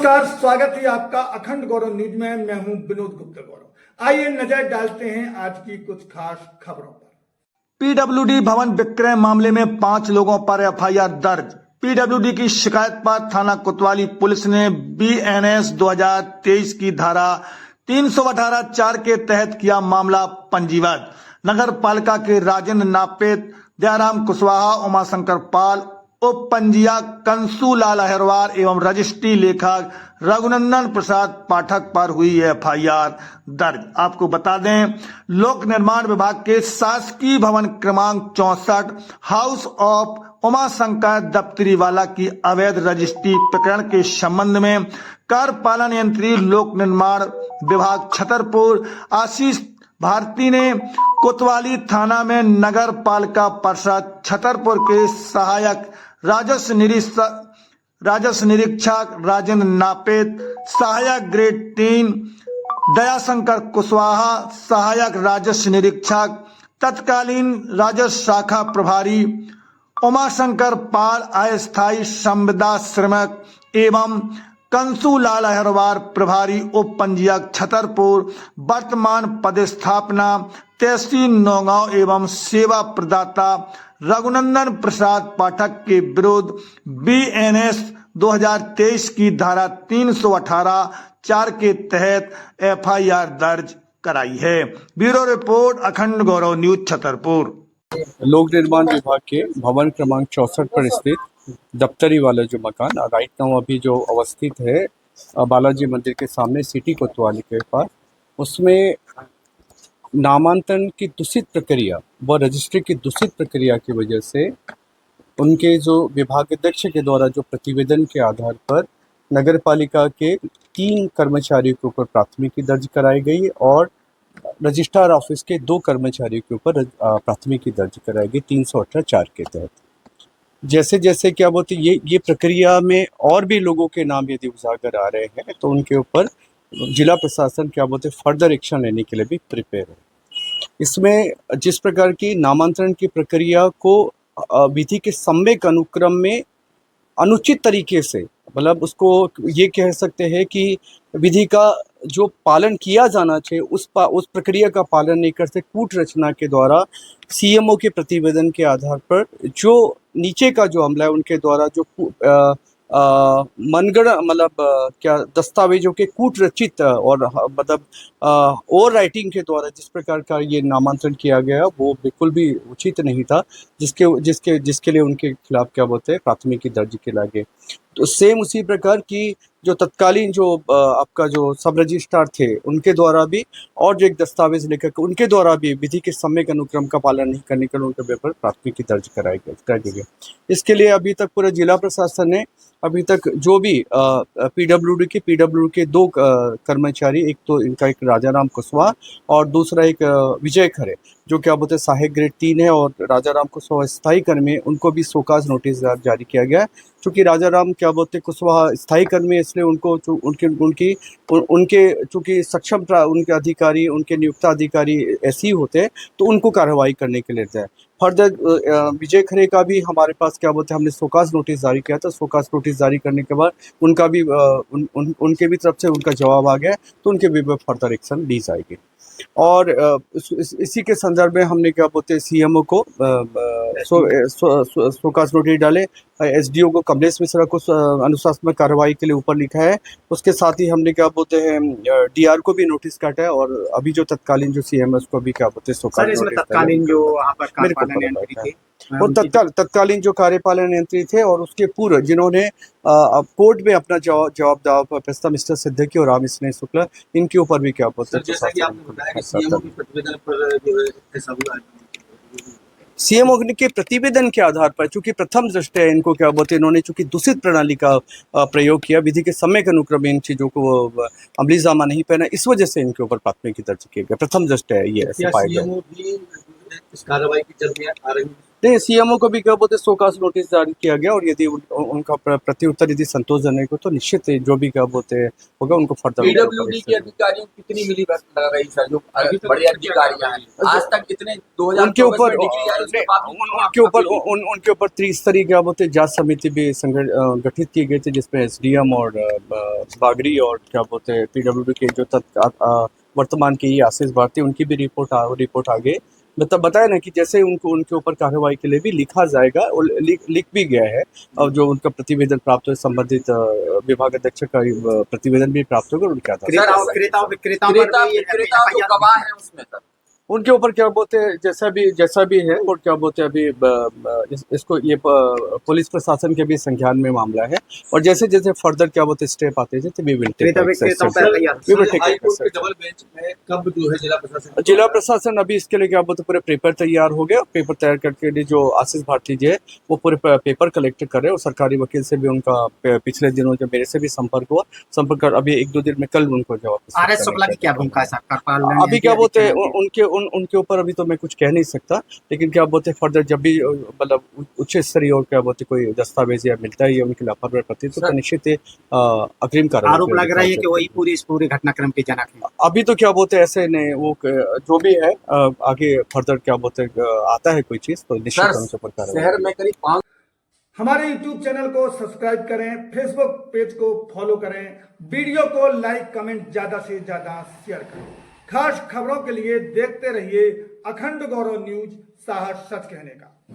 नमस्कार, स्वागत है आपका अखंड गौरव न्यूज में। मैं हूं विनोद गुप्ता गौरव। आइए नजर डालते हैं आज की कुछ खास खबरों पर। पीडब्ल्यूडी भवन विक्रय मामले में 5 लोगों पर एफआईआर दर्ज। पीडब्ल्यूडी की शिकायत पर थाना कोतवाली पुलिस ने बीएनएस 2023 की धारा 318(4) के तहत किया मामला पंजीबद्ध। नगर पालिका के राजेंद्र नापेत, दयाराम कुशवाहा, उमाशंकर पाल, उप पंजीयक कंसू लाल अहिरवार एवं रजिस्ट्री लेखक रघुनंदन प्रसाद पाठक पर हुई एफआईआर दर्ज। आपको बता दें, लोक निर्माण विभाग के शासकीय भवन क्रमांक 64 हाउस ऑफ उमाशंकर दफ्तरीवाला की अवैध रजिस्ट्री प्रकरण के संबंध में कर पालन यंत्री लोक निर्माण विभाग छतरपुर आशीष भारती ने कोतवाली थाना में नगर पालिका परिषद छतरपुर के सहायक राजस्व निरीक्षक राजेंद्र नापेत, सहायक ग्रेड 3 दयाशंकर कुशवाहा, सहायक राजस्व निरीक्षक तत्कालीन राजस्व शाखा प्रभारी उमाशंकर पाल, अस्थायी संविदा श्रमिक एवं कंसू लाल अहिरवार प्रभारी उप पंजीयक छतरपुर, वर्तमान पदस्थापना तहसील नौगांव एवं सेवा प्रदाता रघुनंदन प्रसाद पाठक के विरुद्ध बीएनएस 2023 की धारा 318(4) के तहत एफआईआर दर्ज कराई है। ब्यूरो रिपोर्ट, अखंड गौरव न्यूज छतरपुर। लोक निर्माण विभाग के भवन क्रमांक 64 पर स्थित दफ्तरी वाला जो मकान राइट नाउ अभी जो अवस्थित है बालाजी मंदिर के सामने सिटी कोतवाली के पास, उसमें नामांतरण की दूषित प्रक्रिया व रजिस्ट्री की दूषित प्रक्रिया की वजह से उनके जो विभागाध्यक्ष के द्वारा जो प्रतिवेदन के आधार पर नगर पालिका के 3 कर्मचारियों के ऊपर प्राथमिकी दर्ज कराई गई और रजिस्ट्रार ऑफिस के 2 कर्मचारियों के ऊपर प्राथमिकी दर्ज कराई गई 318(4) के तहत। जैसे जैसे क्या बोलते ये प्रक्रिया में और भी लोगों के नाम यदि उजागर आ रहे हैं तो उनके ऊपर जिला प्रशासन क्या बोलते फर्दर एक्शन लेने के लिए भी प्रिपेयर है। इसमें जिस प्रकार की नामांतरण की प्रक्रिया को विधि के सम्यक अनुक्रम में अनुचित तरीके से, मतलब उसको ये कह सकते हैं कि विधि का जो पालन किया जाना चाहिए उस प्रक्रिया का पालन नहीं करते, कूट रचना के द्वारा सीएमओ के प्रतिवेदन के आधार पर जो नीचे का जो अमला है उनके द्वारा जो मनगढ़ मतलब क्या दस्तावेजों के कूट रचित और मतलब ओवर राइटिंग के द्वारा जिस प्रकार का ये नामांतरण किया गया वो बिल्कुल भी उचित नहीं था, जिसके लिए उनके खिलाफ क्या बोलते हैं प्राथमिकी दर्ज किया गया। तो सेम उसी प्रकार की जो तत्कालीन जो आपका जो सब रजिस्ट्रार थे उनके द्वारा भी और जो एक दस्तावेज लेकर उनके द्वारा भी विधि के सम्यक अनुक्रम का पालन नहीं करने के उनके पेपर प्राथमिकी दर्ज कर दी गई। इसके लिए अभी तक पूरा जिला प्रशासन ने अभी तक जो भी पीडब्ल्यूडी के 2 कर्मचारी, एक तो इनका एक राजाराम कुशवाहा और दूसरा एक विजय खरे जो क्या बोलते हैं सहायक ग्रेड 3 है और राजाराम कुशवाहा स्थायी कर्मी, उनको भी शोकाज नोटिस जारी किया गया है। चूँकि राजाराम क्या बोलते कुशवाहा स्थायी कर्मी, इसलिए उनको उनके चूँकि सक्षम उनके अधिकारी, उनके नियुक्त अधिकारी ऐसे ही होते हैं तो उनको कार्रवाई करने के लिए देता है। फर्दर विजय खरे का भी हमारे पास क्या बोलते हैं हमने शोकाज नोटिस जारी किया था। शोकाज नोटिस जारी करने के बाद उनका भी उनके भी तरफ से उनका जवाब आ गया तो उनके भी फर्दर एक्शन ली जाएगी। और इसी के संदर्भ में हमने क्या बोलते हैं सीएमओ को शोकाज नोटिस डाले, एसडीओ को कमलेश मिश्रा को अनुशासनात्मक कार्रवाई के लिए ऊपर लिखा है। उसके साथ ही हमने क्या बोलते हैं डीआर को भी नोटिस काटा है और अभी जो तत्कालीन जो सीएम को भी क्या बोलते हैं शोकाज नोटिस तत्कालीन जो और तत्कालीन जो कार्यपालन यंत्री थे और उसके पूर्व जिन्होंने कोर्ट में अपना जवाब दावा प्रस्ताव मिस्टर सिद्दीकी और राम स्नेह शुक्ला, इनके ऊपर भी क्या बोलते हैं सीएमओ के प्रतिवेदन के आधार पर, चूंकि प्रथम दृष्टया इनको क्या बोलते हैं इन्होंने चूंकि दूषित प्रणाली का प्रयोग किया, विधि के सम्यक अनुक्रम में इन चीजों को अमलीजामा नहीं पहना, इस वजह से इनके ऊपर प्राथमिकी दर्ज किया गया। प्रथम दृष्टया ये इस कार्रवाई की जल्द आ रही है। नहीं, सीएमओ को भी क्या बोलते शोकाज नोटिस जारी किया गया, और यदि उनका प्रत्युत्तर यदि संतोषजनक हो तो निश्चित ही जो भी क्या बोलते होगा उनको फर्दर पीडब्ल्यूडी के अधिकारियों की कितनी मिली भगत लग रही सर, जो बड़े अधिकारी हैं आज तक कितने उनके 2024 ऊपर में डिग्री आई उसके बाद भी क्यों उनके ऊपर उनके ऊपर त्रिस्तरीय क्या बोलते जांच समिति भी गठित की गई थी, जिसमें एसडीएम और बागरी और क्या बोलते पीडब्ल्यूडी के जो वर्तमान के ये आशीष भारती, उनकी भी रिपोर्ट आ गई। मतलब बताया ना कि जैसे उनको उनके ऊपर कार्रवाई के लिए भी लिखा जाएगा, और लिख भी गया है, और जो उनका प्रतिवेदन प्राप्त हो संबंधित विभाग अध्यक्ष का प्रतिवेदन भी प्राप्त होगा, उनके आधार सर विक्रेता जो गवाह है उसमें सर उनके ऊपर क्या बोलते हैं जैसा भी है, और क्या बोलते हैं अभी इसको ये पुलिस प्रशासन के भी संज्ञान में मामला है, और जैसे जैसे फर्दर क्या बोलते स्टेप आते थे we will take double bench में कब जो है जिला प्रशासन अभी इसके लिए क्या बोलते पूरे पेपर तैयार हो गया। पेपर तैयार करके लिए जो आशीष भारती जी है वो पूरे पेपर कलेक्ट कर रहे हैं, और सरकारी वकील से भी उनका पिछले दिनों जो मेरे से भी संपर्क कर अभी 1-2 दिन में कल उनको जवाब। आर एस शुक्ला की क्या भूमिका है सर? अभी क्या बोलते हैं उनके ऊपर अभी तो मैं कुछ कह नहीं सकता, लेकिन क्या बोलते हैं फर्दर जब भी मतलब उच्च स्तरीय और क्या बोलते कोई दस्तावेज या मिलता है या उनके लापरवाही प्रति तो निश्चित अग्रिम कार्रवाई आरोप लग रहा है कि वही पूरे घटनाक्रम के जनक है। अभी तो क्या बोलते हैं ऐसे नहीं, वो जो भी है आगे फर्दर क्या बोलते आता है कोई चीज तो निश्चित उनके ऊपर कार्रवाई। शहर में करीब 5 हमारे YouTube चैनल को सब्सक्राइब करें, फेसबुक पेज को फॉलो करें, वीडियो को लाइक कमेंट ज्यादा से ज्यादा शेयर करें। खास खबरों के लिए देखते रहिए अखंड गौरव न्यूज, साहस सच कहने का।